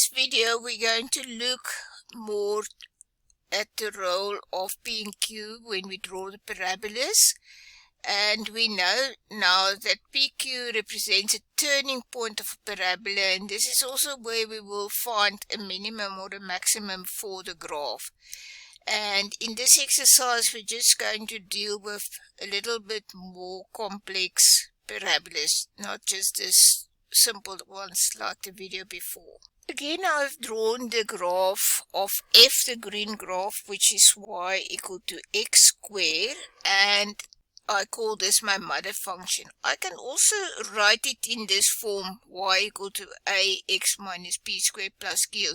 this video, we're going to look more at the role of P and Q when we draw the parabolas. And we know now that PQ represents a turning point of a parabola, and this is also where we will find a minimum or a maximum for the graph. And in this exercise, we're just going to deal with a little bit more complex parabolas, not just this simple ones like the video before. Again, I've drawn the graph of f, the green graph, which is y equal to x squared, and I call this my mother function. I can also write it in this form, y equal to ax minus b squared plus q.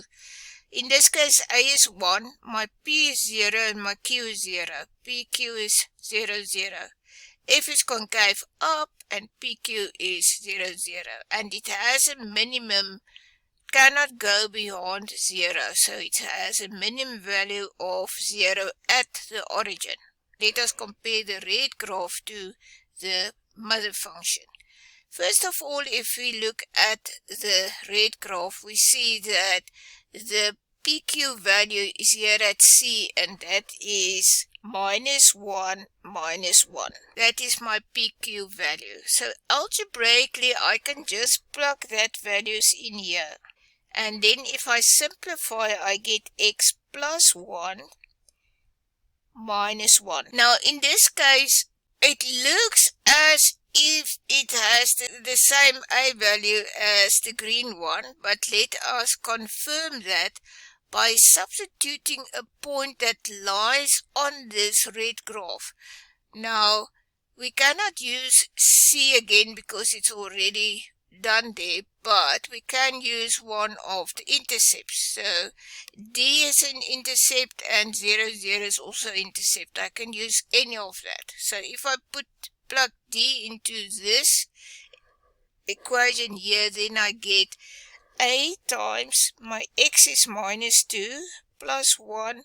In this case, a is 1, my p is 0, and my q is 0. pq is 0, 0. F is concave up, and pq is 0, 0. And it has a minimum, cannot go beyond 0. So it has a minimum value of 0 at the origin. Let us compare the red graph to the mother function. First of all, if we look at the red graph, we see that the PQ value is here at C, and that is minus 1, minus 1. That is my PQ value. So algebraically, I can just plug that values in here. And then if I simplify, I get x plus 1 minus 1. Now in this case, it looks as if it has the same a value as the green one, but let us confirm that by substituting a point that lies on this red graph. Now we cannot use C again because it's already done there, but we can use one of the intercepts. So D is an intercept and 0, 0 is also intercept. I can use any of that. So if I plug D into this equation here, then I get a times my x is minus 2 plus 1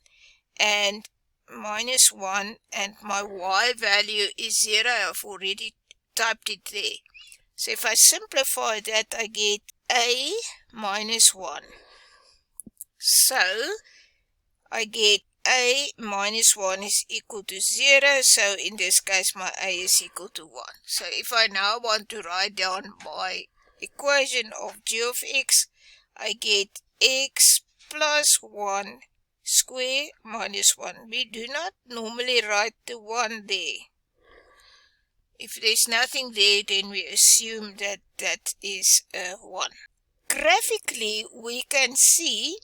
and minus 1, and my y value is 0. I've already typed it there. So if I simplify that, I get a minus 1. So I get a minus 1 is equal to 0. So in this case, my a is equal to 1. So if I now want to write down my equation of g of x, I get x plus 1 square minus 1. We do not normally write the 1 there. If there's nothing there, then we assume that that is 1. Graphically, we can see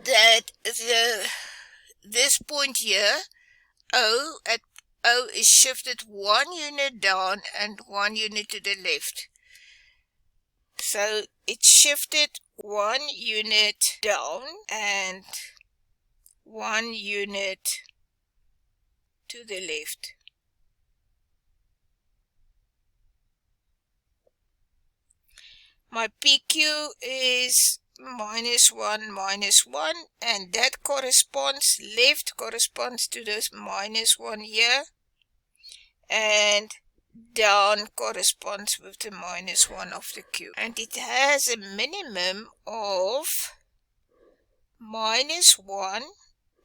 that this point here, O, at O is shifted 1 unit down and 1 unit to the left. So it's shifted 1 unit down and 1 unit to the left. My PQ is minus 1, minus 1, and that corresponds, left corresponds to this minus 1 here, and down corresponds with the minus 1 of the Q. And it has a minimum of minus 1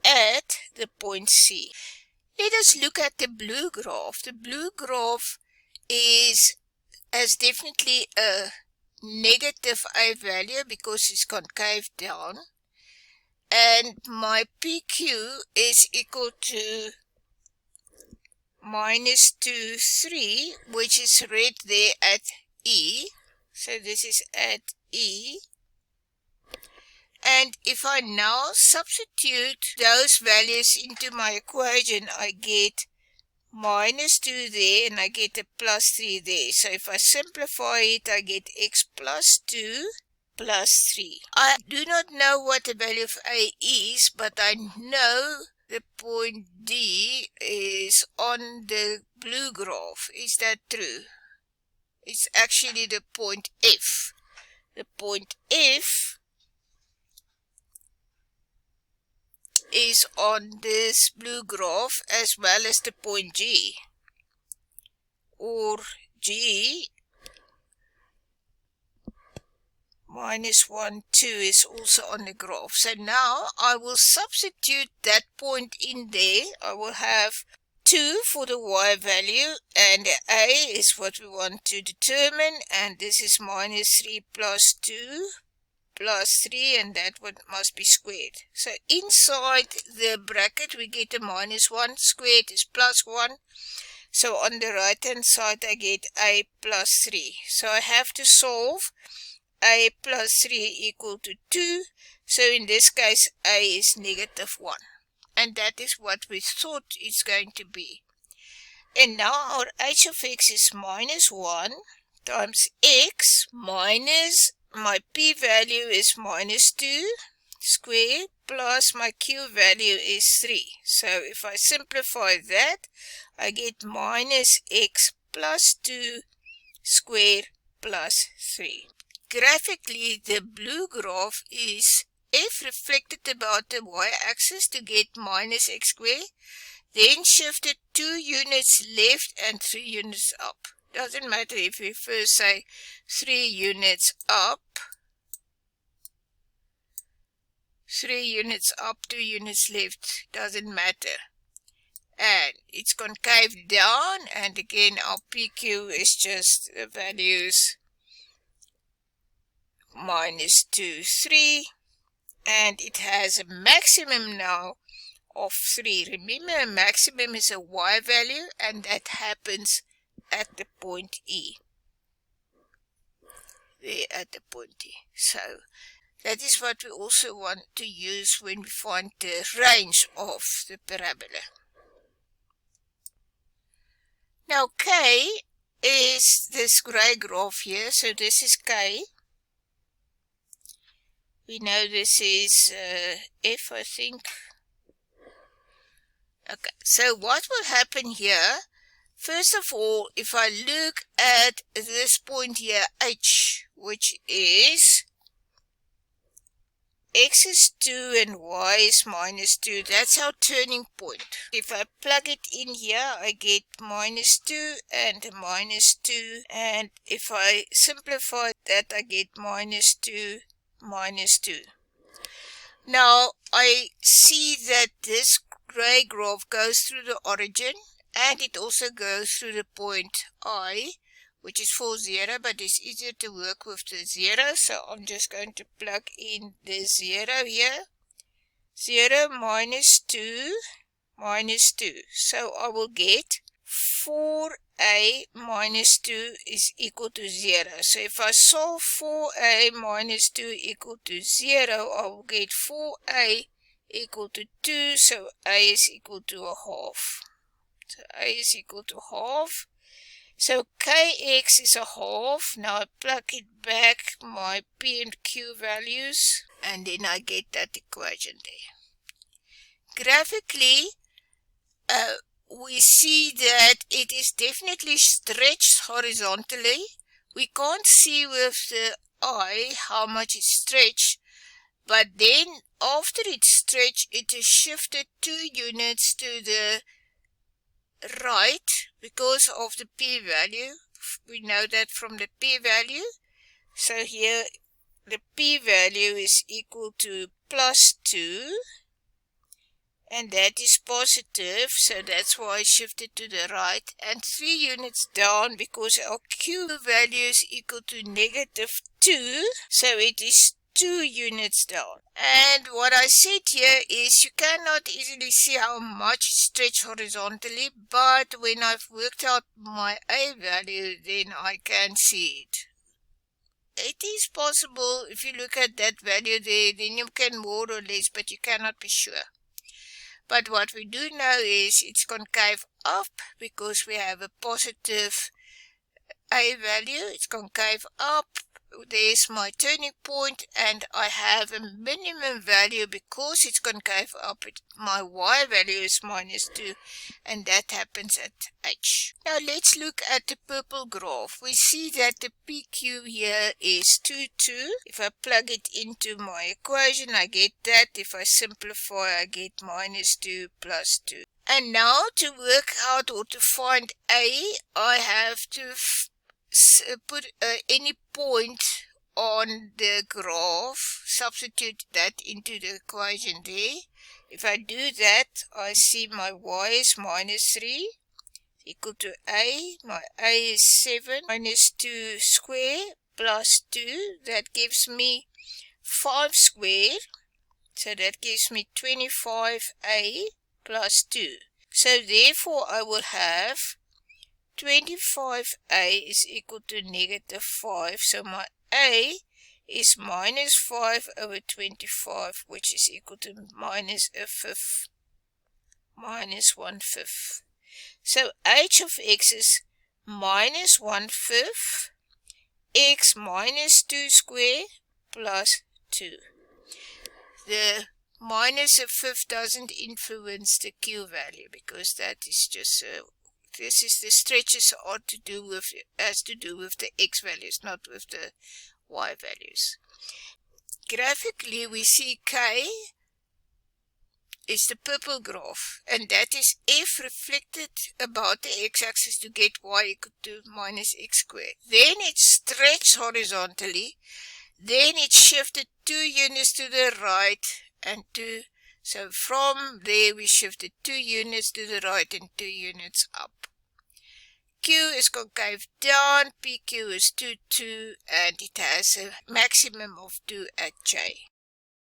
at the point C. Let us look at the blue graph. The blue graph has definitely a negative a value because it's concave down, and my PQ is equal to minus 2, 3, which is read there at E. So this is at E. And if I now substitute those values into my equation, I get minus 2 there, and I get a plus 3 there. So if I simplify it, I get x plus 2 plus 3. I do not know what the value of a is, but I know the point D is on the blue graph. Is that true? It's actually the point F. The point F is on this blue graph as well as the point G, or G minus 1, 2 is also on the graph. So now I will substitute that point in there. I will have 2 for the y value, and the a is what we want to determine, and this is minus 3 plus 2 plus 3, and that one must be squared. So inside the bracket we get a minus 1 squared is plus 1. So on the right hand side I get a plus 3. So I have to solve a plus 3 equal to 2. So in this case a is negative 1. And that is what we thought it's going to be. And now our h of x is minus 1 times x minus my p-value is minus 2 squared plus my q-value is 3. So if I simplify that, I get minus x plus 2 squared plus 3. Graphically, the blue graph is f reflected about the y-axis to get minus x squared, then shifted 2 units left and 3 units up. Doesn't matter if we first say 3 units up, 3 units up, 2 units left, doesn't matter. And it's concave down, and again our PQ is just the values minus 2, 3, and it has a maximum now of 3. Remember, a maximum is a y value, and that happens at the point E. There at the point E. So that is what we also want to use when we find the range of the parabola. Now K is this grey graph here, so this is K. We know this is F, I think. Okay, so what will happen here? First of all, if I look at this point here, H, which is x is 2 and y is minus 2, that's our turning point. If I plug it in here, I get minus 2 and minus 2, and if I simplify that, I get minus 2, minus 2. Now, I see that this grey graph goes through the origin, and it also goes through the point I, which is 4, 0, but it's easier to work with the 0, so I'm just going to plug in the 0 here. 0 minus 2 minus 2. So I will get 4a minus 2 is equal to 0. So if I solve 4a minus 2 equal to 0, I will get 4a equal to 2, so a is equal to a half. So a is equal to half. So kx is a half. Now I plug it back, my p and q values, and then I get that equation there. Graphically, we see that it is definitely stretched horizontally. We can't see with the eye how much it's stretched, but then after it's stretched, it is shifted 2 units to the right because of the p-value. We know that from the p-value. So here the p-value is equal to plus 2, and that is positive, so that's why I shifted to the right, and 3 units down because our q value is equal to negative 2, so it is 2 units down. And what I said here is you cannot easily see how much stretch horizontally, but when I've worked out my a value, then I can see it. It is possible, if you look at that value there, then you can more or less, but you cannot be sure. But what we do know is it's concave up because we have a positive a value. It's concave up. There's my turning point, and I have a minimum value because it's concave up. My y value is minus 2, and that happens at h. Now let's look at the purple graph. We see that the PQ here is 2, 2. If I plug it into my equation, I get that. If I simplify, I get minus 2 plus 2. And now to work out or to find a, I have to put any point on the graph, substitute that into the equation there. If I do that, I see my y is minus 3 equal to a. My a is 7 minus 2 squared plus 2. That gives me 5 squared. So that gives me 25a plus 2. So therefore I will have 25a is equal to negative 5. So my a is minus 5 over 25, which is equal to minus a fifth, minus 1/5. So h of x is minus 1/5 x minus 2 squared plus 2. The minus a fifth doesn't influence the q value because that is just this is the stretches are to do with has to do with the x values, not with the y values. Graphically, we see k is the purple graph, and that is f reflected about the x-axis to get y equal to minus x squared. Then it stretched horizontally, then it shifted 2 units to the right and 2. So from there we shifted 2 units to the right and 2 units up. Q is concave down, PQ is 2, 2, and it has a maximum of 2 at J.